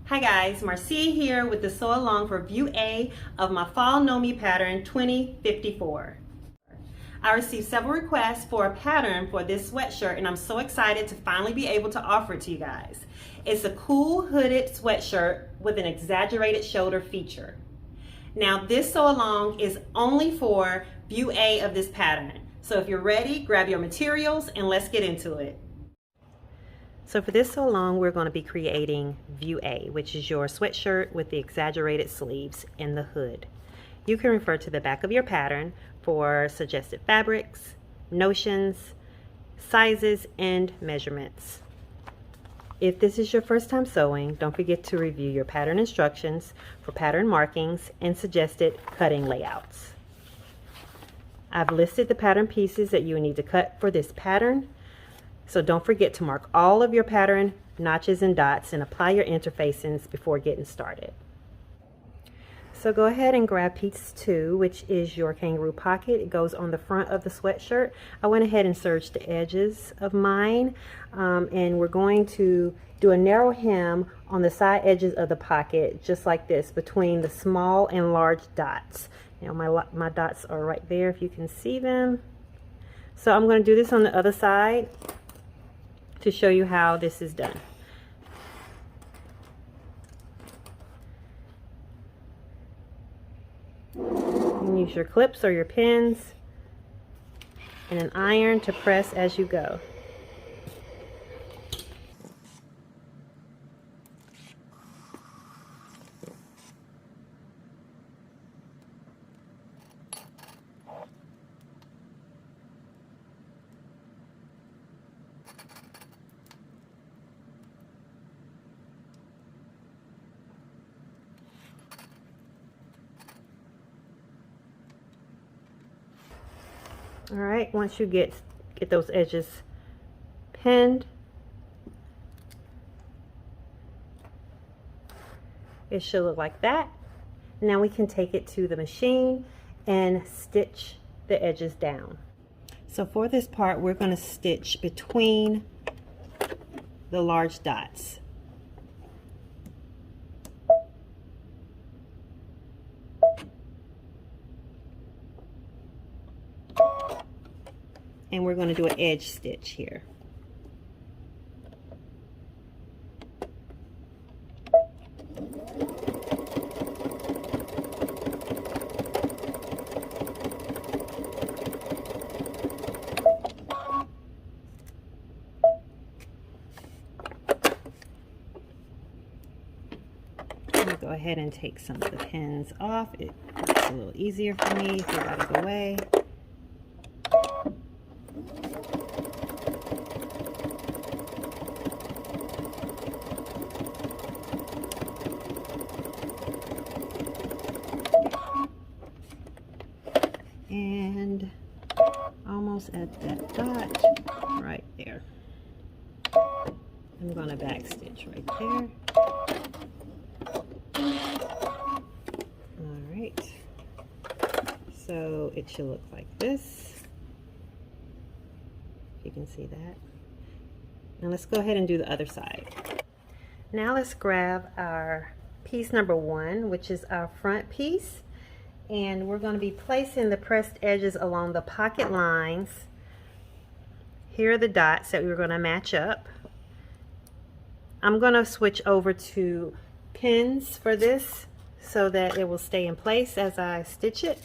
Hi guys, Marcia here with the sew along for view A of my Fall Knowme Pattern 2054. I received several requests for a pattern for this sweatshirt and I'm so excited to finally be able to offer it to you guys. It's a cool hooded sweatshirt with an exaggerated shoulder feature. Now this sew along is only for view A of this pattern. So if you're ready, grab your materials and let's get into it. So for this sew along, we're going to be creating view A, which is your sweatshirt with the exaggerated sleeves and the hood. You can refer to the back of your pattern for suggested fabrics, notions, sizes, and measurements. If this is your first time sewing, don't forget to review your pattern instructions for pattern markings and suggested cutting layouts. I've listed the pattern pieces that you need to cut for this pattern. So don't forget to mark all of your pattern notches and dots and apply your interfacings before getting started. So go ahead and grab piece 2, which is your kangaroo pocket. It goes on the front of the sweatshirt. I went ahead and serged the edges of mine, and we're going to do a narrow hem on the side edges of the pocket, just like this, between the small and large dots. Now my dots are right there if you can see them. So I'm going to do this on the other side to show you how this is done. You can use your clips or your pins and an iron to press as you go. All right, once you get those edges pinned, it should look like that. Now we can take it to the machine and stitch the edges down. So for this part, we're going to stitch between the large dots. And we're going to do an edge stitch here. I'm going to go ahead and take some of the pins off. It's a little easier for me if they're out of the way. And almost at that dot right there. I'm going to back stitch right there. All right, so it should look like this, if you can see that. Now let's go ahead and do the other side. Now let's grab our piece number 1, which is our front piece. And we're going to be placing the pressed edges along the pocket lines. Here are the dots that we're going to match up. I'm going to switch over to pins for this so that it will stay in place as I stitch it.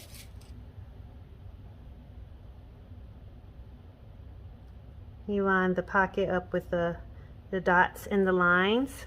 You line the pocket up with the dots and the lines.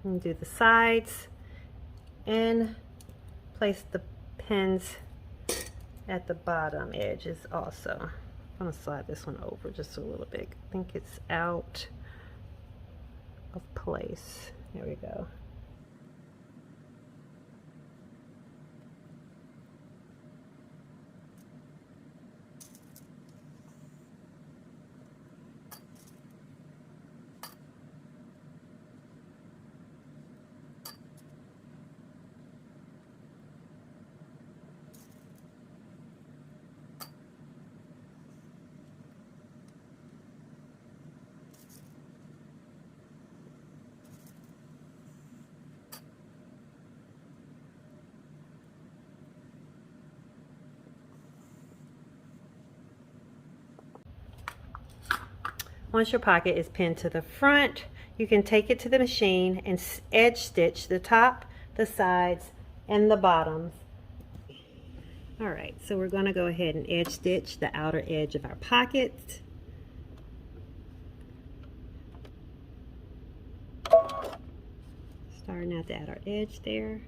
And do the sides and place the pins at the bottom edges also. I'm going to slide this one over just a little bit. I think it's out of place. There we go. Once your pocket is pinned to the front, you can take it to the machine and edge stitch the top, the sides, and the bottoms. Alright, so we're going to go ahead and edge stitch the outer edge of our pocket. Starting at the outer edge there.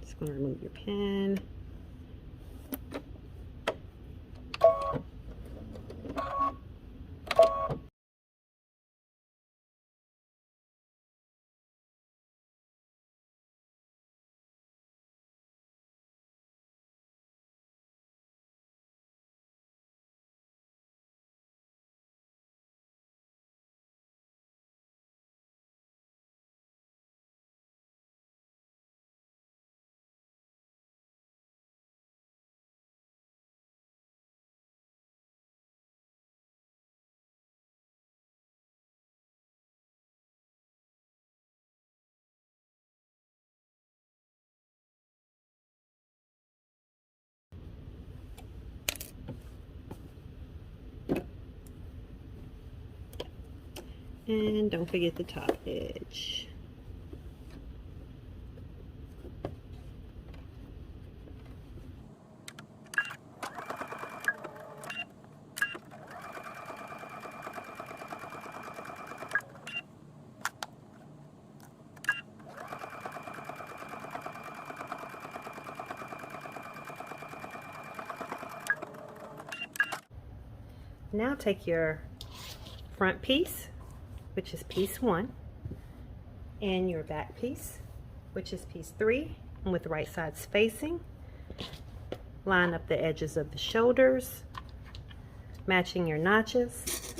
Just going to remove your pin. And don't forget the top edge. Now take your front piece, which is piece 1, and your back piece, which is piece 3, and with the right sides facing, line up the edges of the shoulders, matching your notches,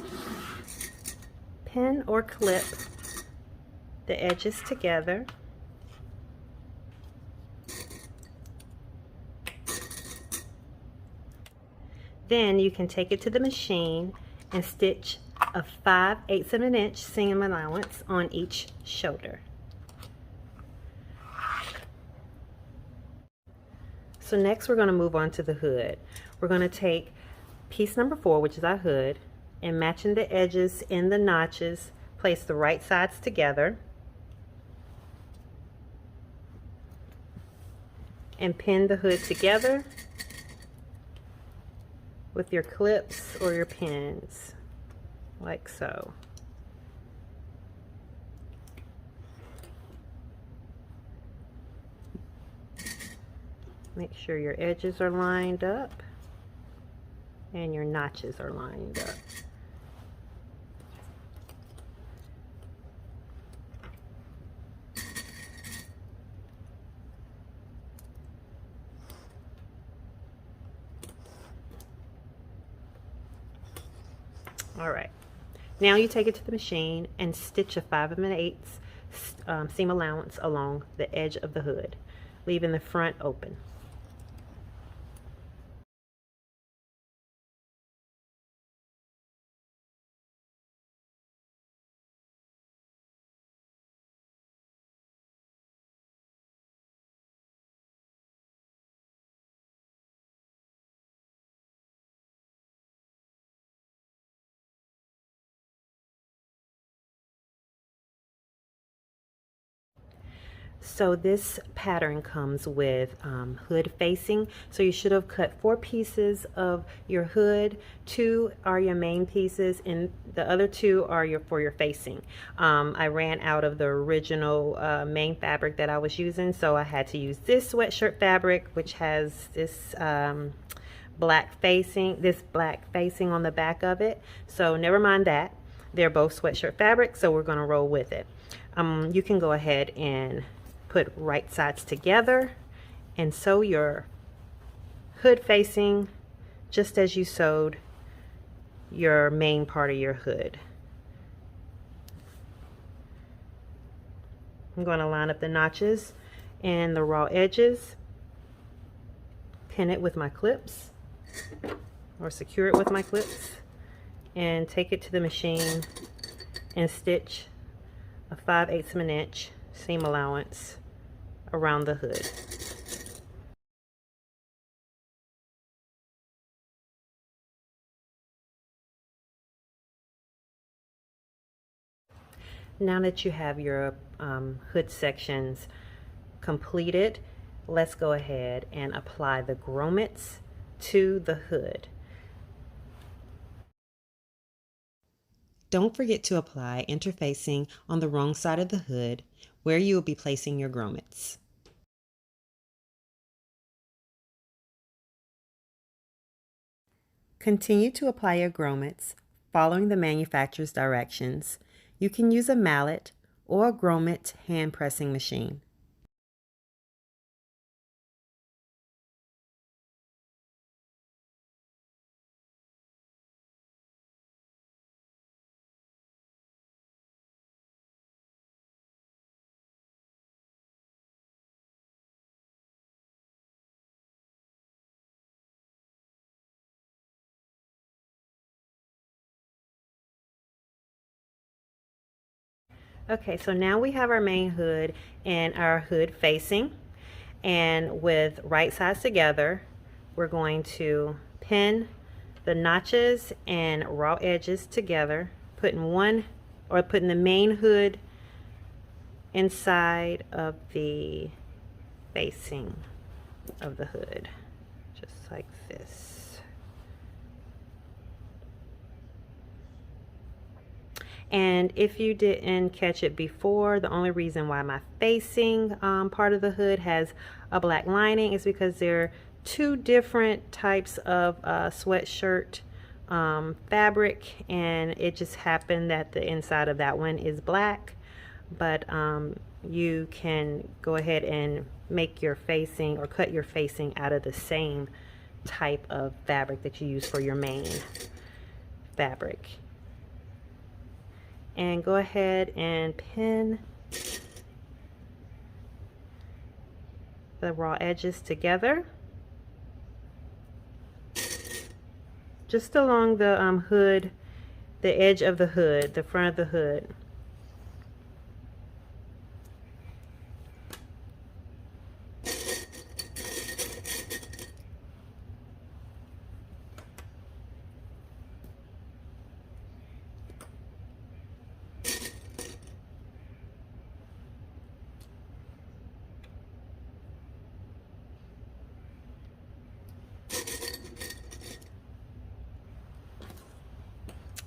pin or clip the edges together, then you can take it to the machine and stitch a 5/8 of an inch seam allowance on each shoulder. So next we're going to move on to the hood. We're going to take piece number 4, which is our hood, and matching the edges in the notches, place the right sides together and pin the hood together with your clips or your pins, like so. Make sure your edges are lined up and your notches are lined up. Alright, now you take it to the machine and stitch a 5/8 seam allowance along the edge of the hood, leaving the front open. So this pattern comes with hood facing. So you should have cut 4 pieces of your hood. 2 are your main pieces and the other 2 are for your facing. I ran out of the original main fabric that I was using, so I had to use this sweatshirt fabric, which has this black facing on the back of it. So never mind that. They're both sweatshirt fabric, so we're going to roll with it. You can go ahead and put right sides together and sew your hood facing just as you sewed your main part of your hood. I'm going to line up the notches and the raw edges, pin it with my clips or secure it with my clips, and take it to the machine and stitch a 5/8 of an inch seam allowance around the hood. Now that you have your hood sections completed, let's go ahead and apply the grommets to the hood. Don't forget to apply interfacing on the wrong side of the hood where you will be placing your grommets. Continue to apply your grommets following the manufacturer's directions. You can use a mallet or a grommet hand pressing machine. Okay, so now we have our main hood and our hood facing, and with right sides together, we're going to pin the notches and raw edges together, putting the main hood inside of the facing of the hood, just like this. And if you didn't catch it before, the only reason why my facing part of the hood has a black lining is because there are 2 different types of sweatshirt fabric, and it just happened that the inside of that one is black. But you can go ahead and make your facing or cut your facing out of the same type of fabric that you use for your main fabric. And go ahead and pin the raw edges together just along the hood, the edge of the hood, the front of the hood.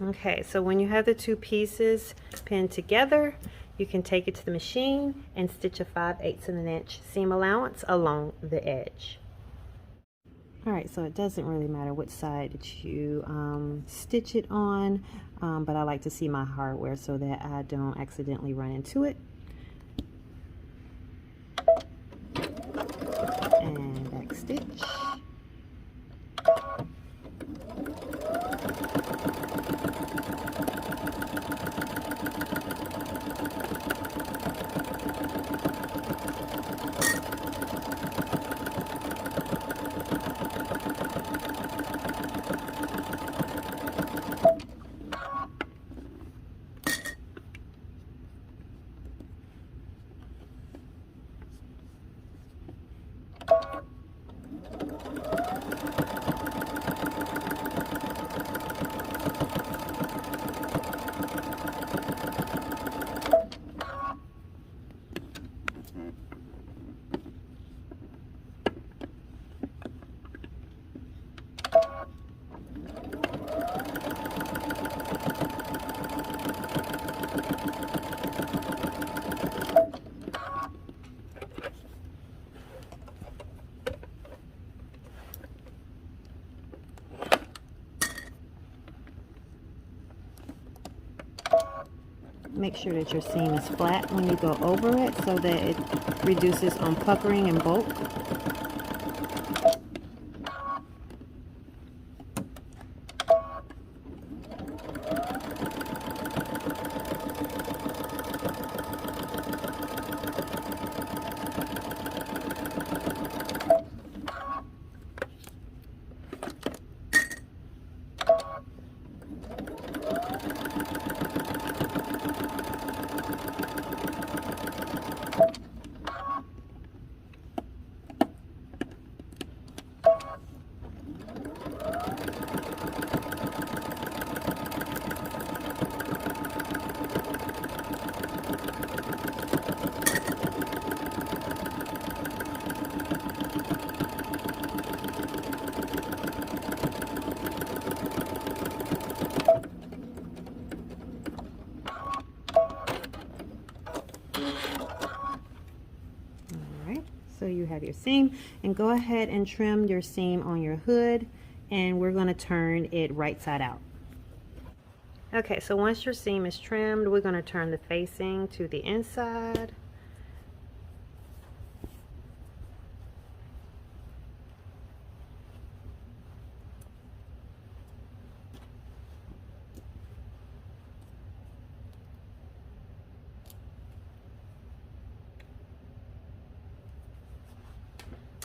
Okay, so when you have the 2 pieces pinned together, you can take it to the machine and stitch a 5/8 of an inch seam allowance along the edge. Alright, so it doesn't really matter which side that you stitch it on, but I like to see my hardware so that I don't accidentally run into it. And back stitch. Make sure that your seam is flat when you go over it so that it reduces on puckering and bulk. So you have your seam, and go ahead and trim your seam on your hood, and we're going to turn it right side out. Okay, so once your seam is trimmed, we're going to turn the facing to the inside.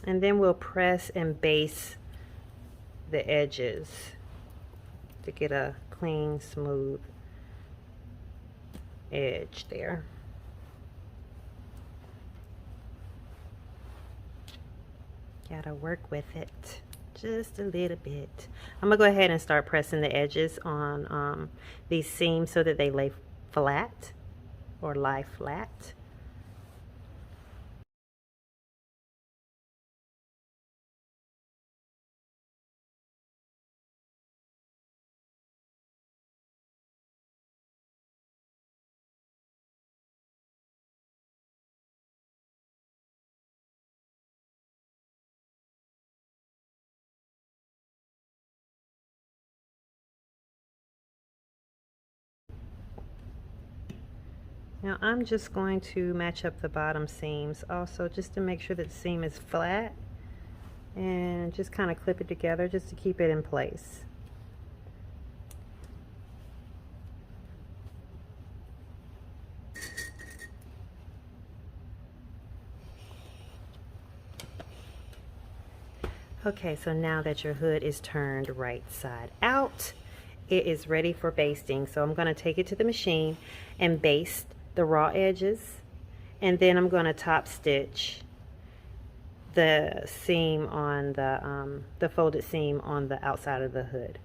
And then we'll press and base the edges to get a clean, smooth edge there. Gotta work with it just a little bit. I'm gonna go ahead and start pressing the edges on these seams so that they lay flat or lie flat. Now I'm just going to match up the bottom seams also, just to make sure that the seam is flat, and just kind of clip it together just to keep it in place. Okay, so now that your hood is turned right side out, it is ready for basting. So I'm going to take it to the machine and baste the raw edges, and then I'm going to top stitch the seam on the folded seam on the outside of the hood.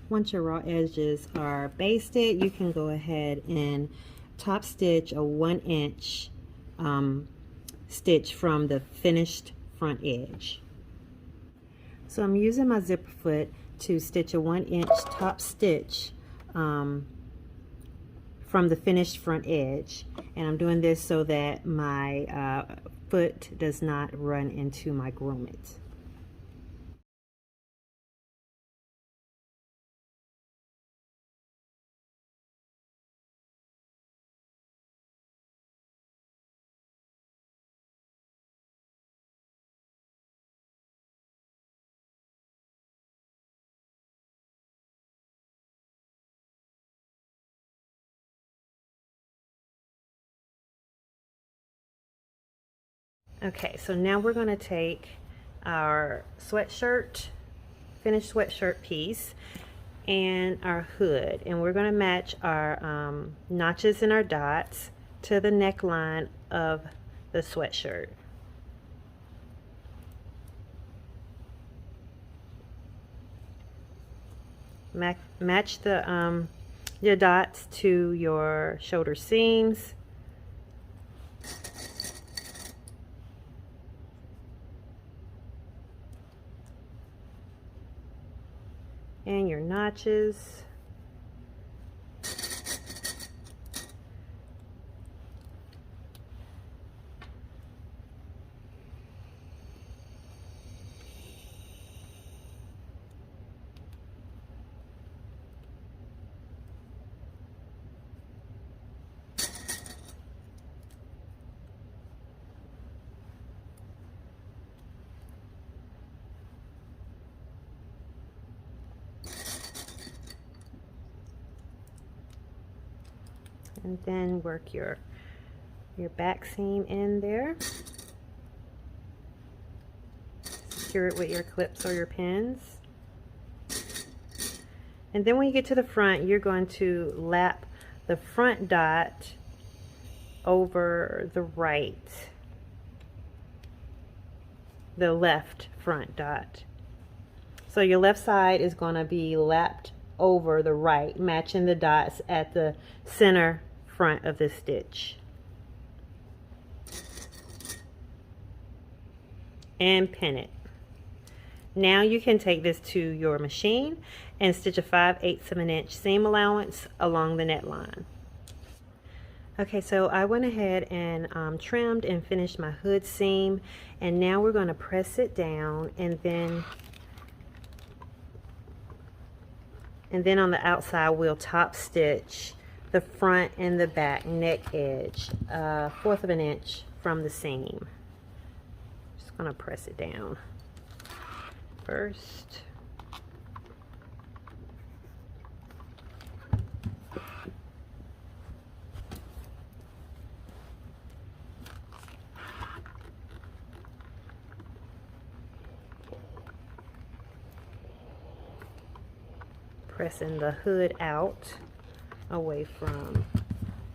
Once your raw edges are basted, you can go ahead and top stitch a 1 inch stitch from the finished front edge. So I'm using my zipper foot to stitch a 1 inch top stitch from the finished front edge, and I'm doing this so that my foot does not run into my grommet. Okay, so now we're going to take our sweatshirt, finished sweatshirt piece, and our hood, and we're going to match our notches and our dots to the neckline of the sweatshirt. Match the your dots to your shoulder seams. And your notches. And then work your back seam in there. Secure it with your clips or your pins. And then when you get to the front, you're going to lap the front dot over the left front dot. So your left side is going to be lapped over the right, matching the dots at the center front of the stitch. And pin it. Now you can take this to your machine and stitch a 5/8 of an inch seam allowance along the neckline. Okay, so I went ahead and trimmed and finished my hood seam, and now we're going to press it down, and then on the outside we'll top stitch the front and the back neck edge, 1/4 of an inch from the seam. Just going to press it down first. Pressing the hood out away from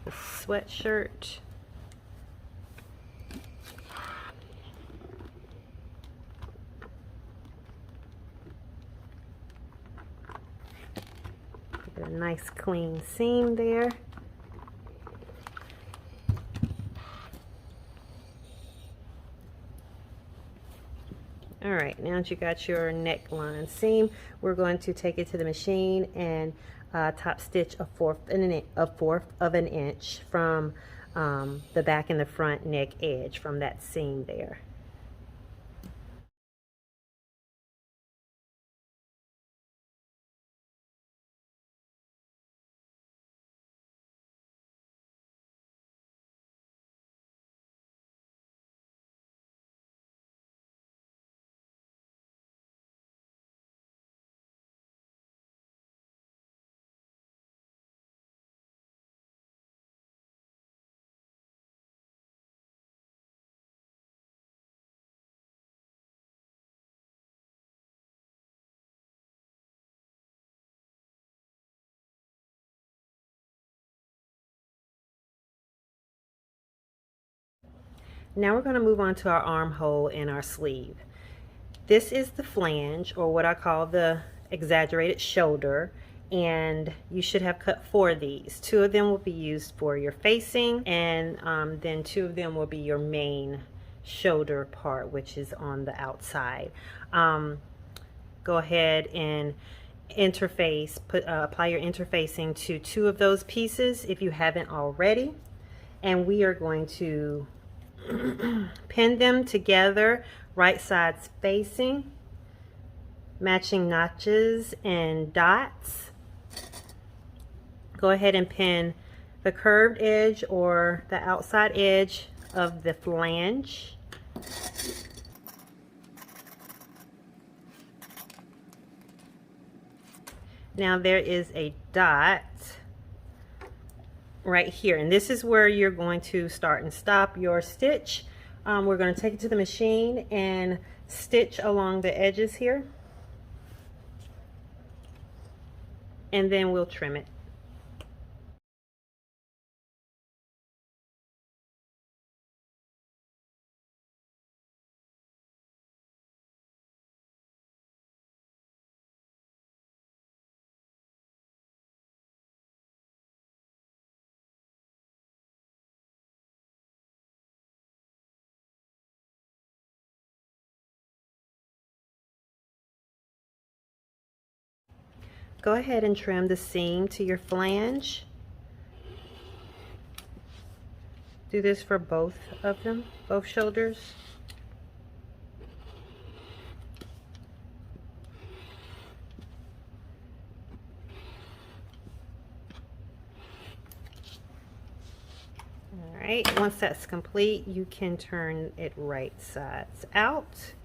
the sweatshirt. Get a nice clean seam there. Alright, now that you got your neckline seam, we're going to take it to the machine and top stitch a 1/4 of an inch from the back and the front neck edge from that seam there. Now we're going to move on to our armhole and our sleeve. This is the flange, or what I call the exaggerated shoulder, and you should have cut 4 of these. 2 of them will be used for your facing, and then 2 of them will be your main shoulder part, which is on the outside. Go ahead and interface, apply your interfacing to 2 of those pieces if you haven't already, and we are going to pin them together, right sides facing, matching notches and dots. Go ahead and pin the curved edge or the outside edge of the flange. Now there is a dot right here, and this is where you're going to start and stop your stitch. We're going to take it to the machine and stitch along the edges here, and then we'll trim it. Go ahead and trim the seam to your flange. Do this for both of them, both shoulders. All right, once that's complete, you can turn it right sides out.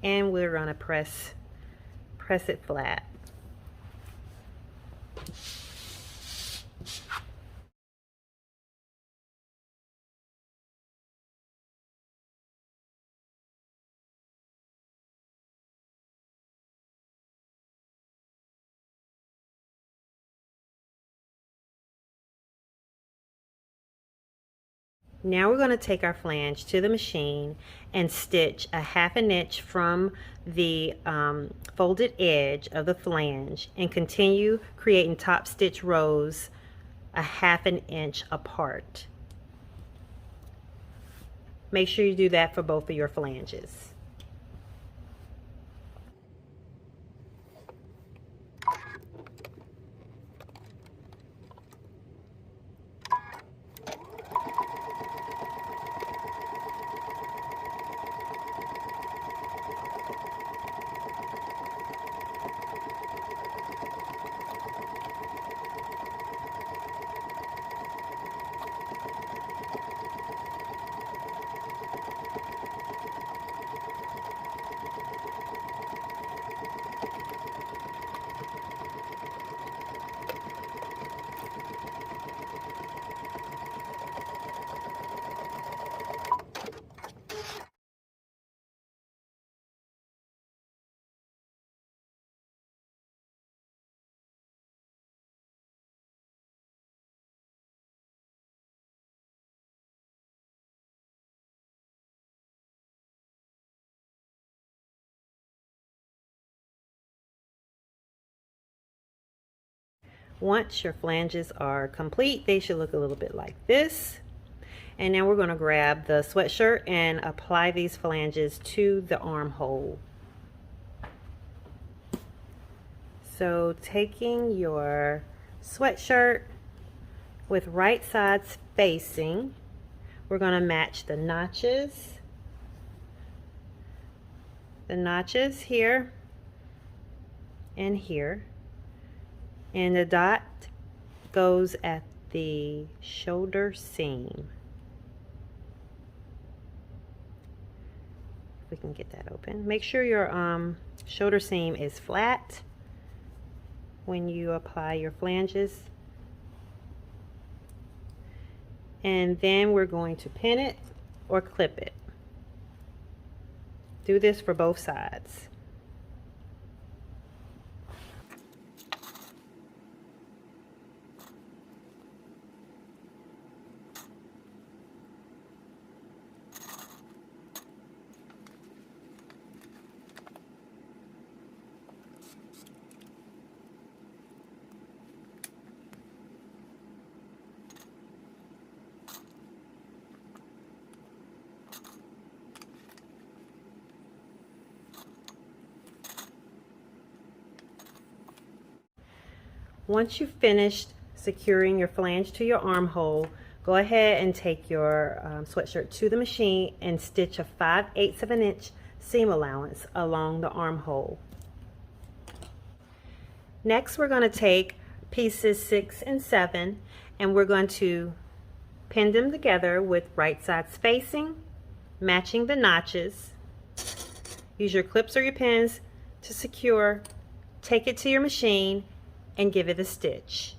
And we're going to press it flat. Now we're going to take our flange to the machine and stitch a 1/2 inch from the folded edge of the flange and continue creating top stitch rows a 1/2 inch apart. Make sure you do that for both of your flanges. Once your flanges are complete, they should look a little bit like this. And now we're going to grab the sweatshirt and apply these flanges to the armhole. So taking your sweatshirt with right sides facing, we're going to match the notches here and here. And the dot goes at the shoulder seam. If we can get that open. Make sure your shoulder seam is flat when you apply your flanges. And then we're going to pin it or clip it. Do this for both sides. Once you've finished securing your flange to your armhole, go ahead and take your sweatshirt to the machine and stitch a 5/8 of an inch seam allowance along the armhole. Next, we're going to take pieces 6 and 7 and we're going to pin them together with right sides facing, matching the notches. Use your clips or your pins to secure. Take it to your machine and give it a stitch.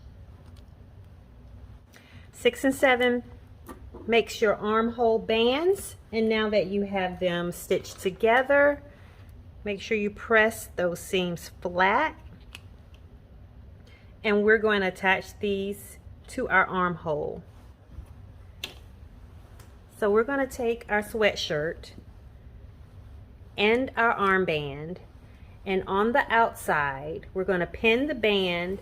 6 and 7 makes your armhole bands, and now that you have them stitched together, make sure you press those seams flat, and we're going to attach these to our armhole. So we're going to take our sweatshirt and our armband, and on the outside we're going to pin the band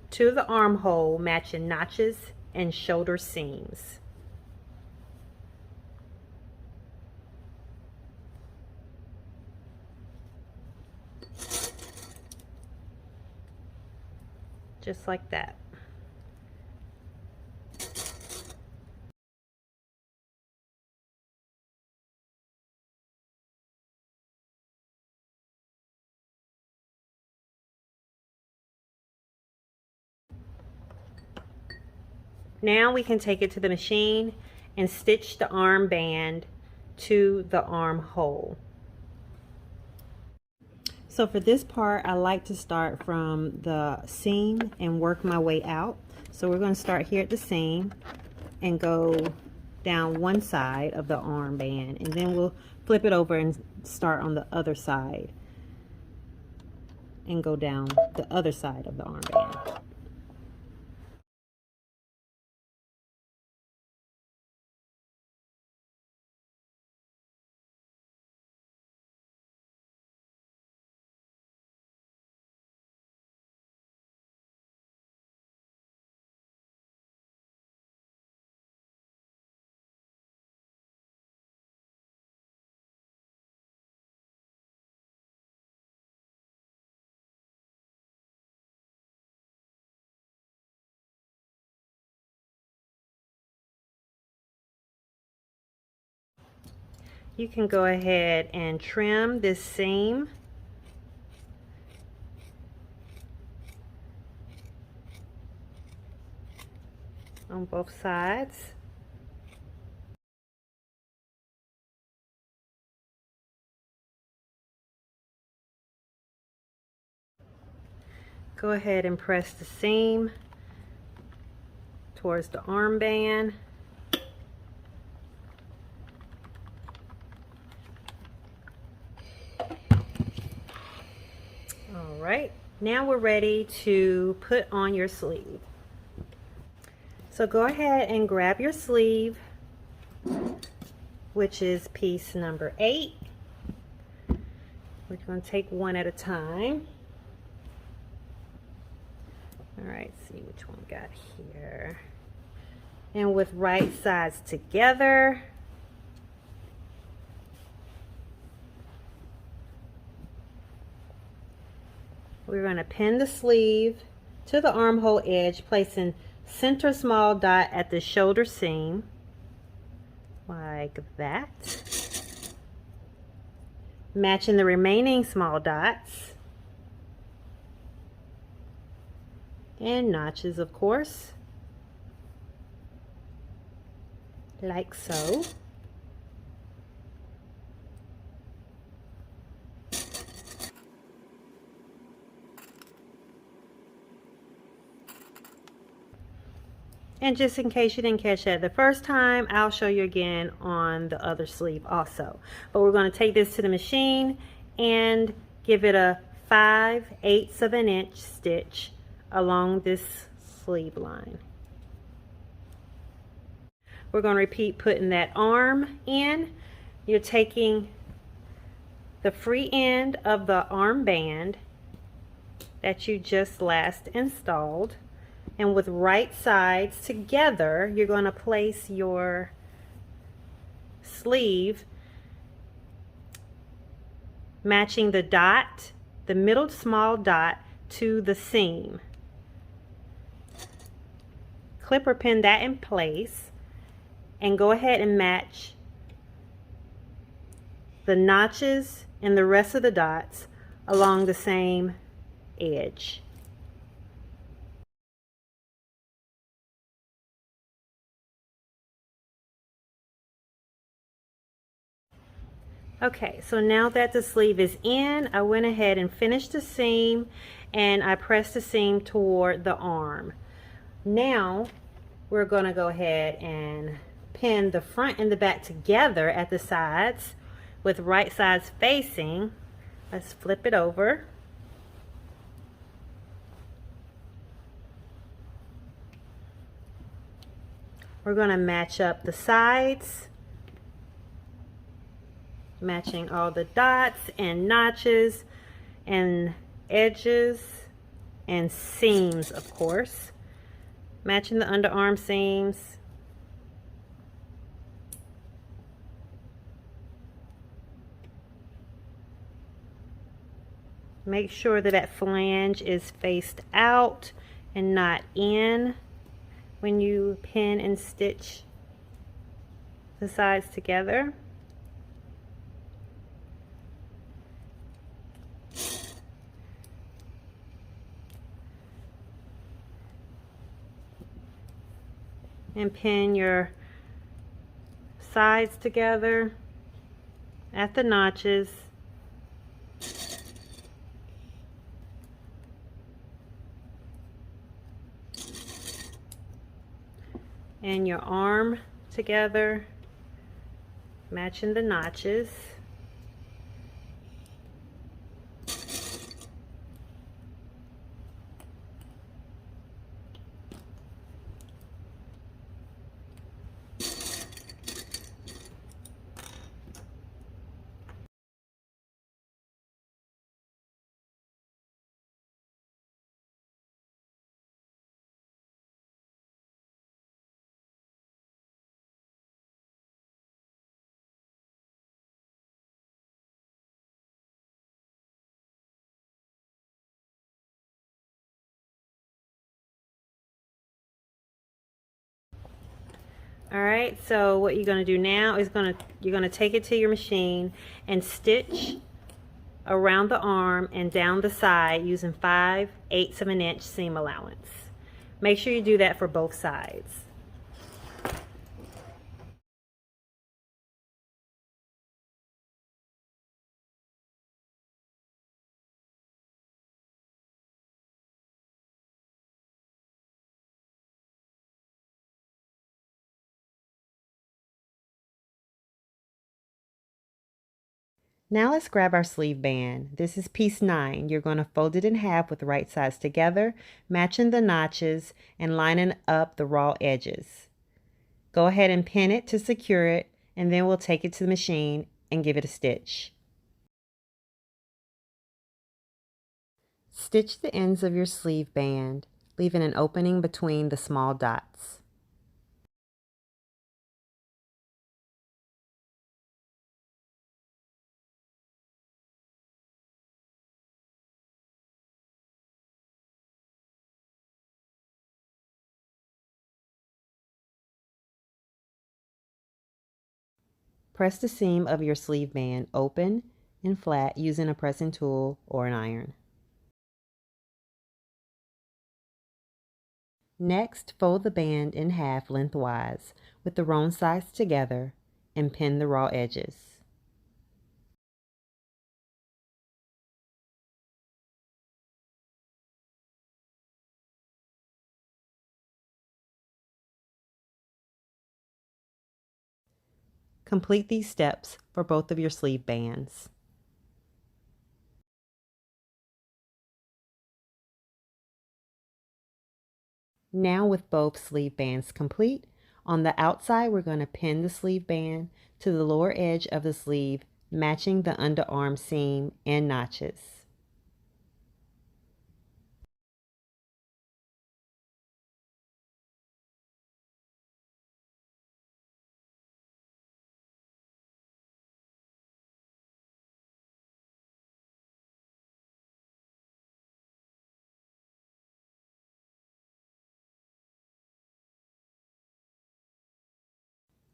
to the armhole, matching notches and shoulder seams. Just like that. Now we can take it to the machine and stitch the armband to the armhole. So for this part, I like to start from the seam and work my way out. So we're going to start here at the seam and go down one side of the armband, and then we'll flip it over and start on the other side and go down the other side of the armband. you can go ahead and trim this seam. On both sides. Go ahead and press the seam towards the armband. All right, now we're ready to put on your sleeve. So go ahead and grab your sleeve, which is piece number 8. We're going to take one at a time. All right, see which one we got here. And with right sides together, we're going to pin the sleeve to the armhole edge, placing center small dot at the shoulder seam, like that. Matching the remaining small dots. And notches, of course, like so. And just in case you didn't catch that the first time, I'll show you again on the other sleeve also. But we're going to take this to the machine and give it a 5/8 of an inch stitch along this sleeve line. We're going to repeat putting that arm in. You're taking the free end of the armband that you just last installed, and with right sides together, you're going to place your sleeve matching the dot, the middle small dot, to the seam. Clip or pin that in place and go ahead and match the notches and the rest of the dots along the same edge. Okay, so now that the sleeve is in, I went ahead and finished the seam and I pressed the seam toward the arm. Now we're going to go ahead and pin the front and the back together at the sides with right sides facing. Let's flip it over. We're going to match up the sides, matching all the dots and notches and edges and seams, of course. Matching the underarm seams. Make sure that that flange is faced out and not in when you pin and stitch the sides together. And pin your sides together at the notches. And your arm together, matching the notches. All right, so what you're going to do now is you're going to take it to your machine and stitch around the arm and down the side using 5/8 of an inch seam allowance. Make sure you do that for both sides. Now let's grab our sleeve band. This is piece 9. You're going to fold it in half with the right sides together, matching the notches and lining up the raw edges. Go ahead and pin it to secure it, and then we'll take it to the machine and give it a stitch. Stitch the ends of your sleeve band, leaving an opening between the small dots. Press the seam of your sleeve band open and flat using a pressing tool or an iron. Next, fold the band in half lengthwise with the wrong sides together and pin the raw edges. Complete these steps for both of your sleeve bands. Now with both sleeve bands complete, on the outside we're going to pin the sleeve band to the lower edge of the sleeve, matching the underarm seam and notches.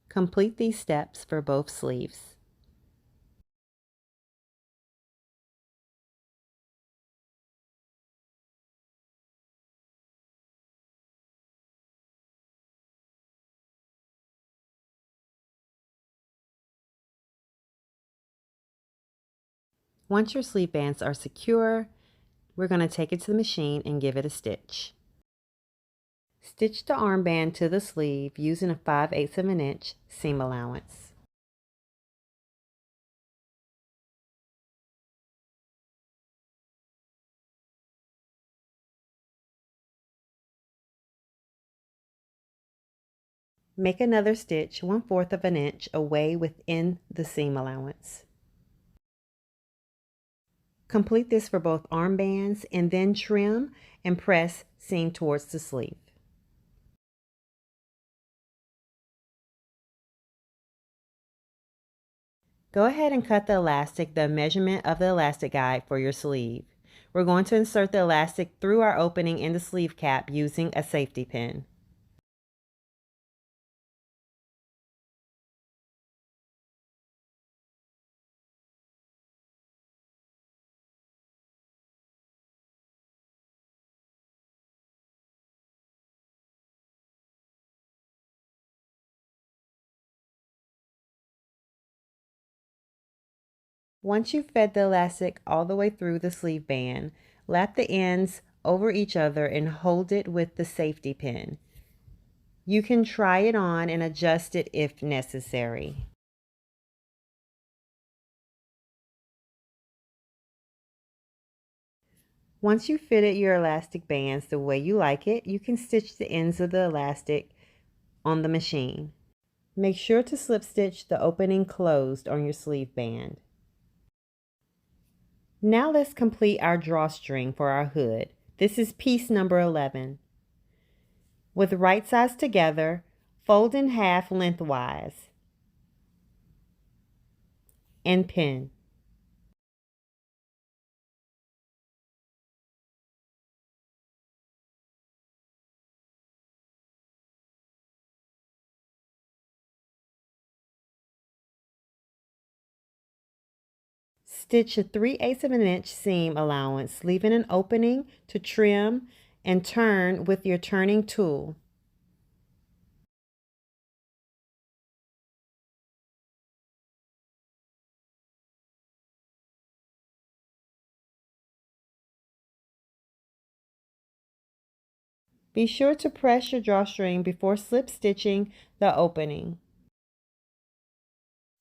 Complete these steps for both sleeves. Once your sleeve bands are secure, we're going to take it to the machine and give it a stitch. Stitch the armband to the sleeve using a 5/8 of an inch seam allowance. Make another stitch 1/4 of an inch away within the seam allowance. Complete this for both armbands and then trim and press seam towards the sleeve. Go ahead and cut the elastic the measurement of the elastic guide for your sleeve. We're going to insert the elastic through our opening in the sleeve cap using a safety pin. Once you've fed the elastic all the way through the sleeve band, lap the ends over each other and hold it with the safety pin. You can try it on and adjust it if necessary. Once you've fitted your elastic bands the way you like it, you can stitch the ends of the elastic on the machine. Make sure to slip stitch the opening closed on your sleeve band. Now let's complete our drawstring for our hood. This is piece number 11. With the right sides together, fold in half lengthwise and pin. Stitch a 3/8 of an inch seam allowance, leaving an opening to trim and turn with your turning tool. Be sure to press your drawstring before slip stitching the opening.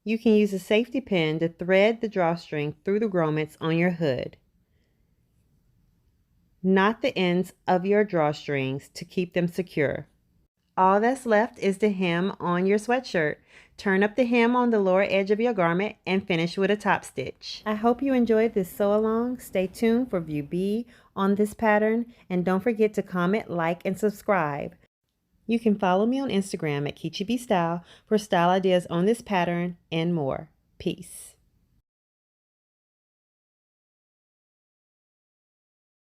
You can use a safety pin to thread the drawstring through the grommets on your hood. Knot the ends of your drawstrings to keep them secure. All that's left is the hem on your sweatshirt. Turn up the hem on the lower edge of your garment and finish with a top stitch. I hope you enjoyed this sew along. Stay tuned for view B on this pattern, and don't forget to comment, like, and subscribe. You can follow me on Instagram at KichiBStyle for style ideas on this pattern and more. Peace.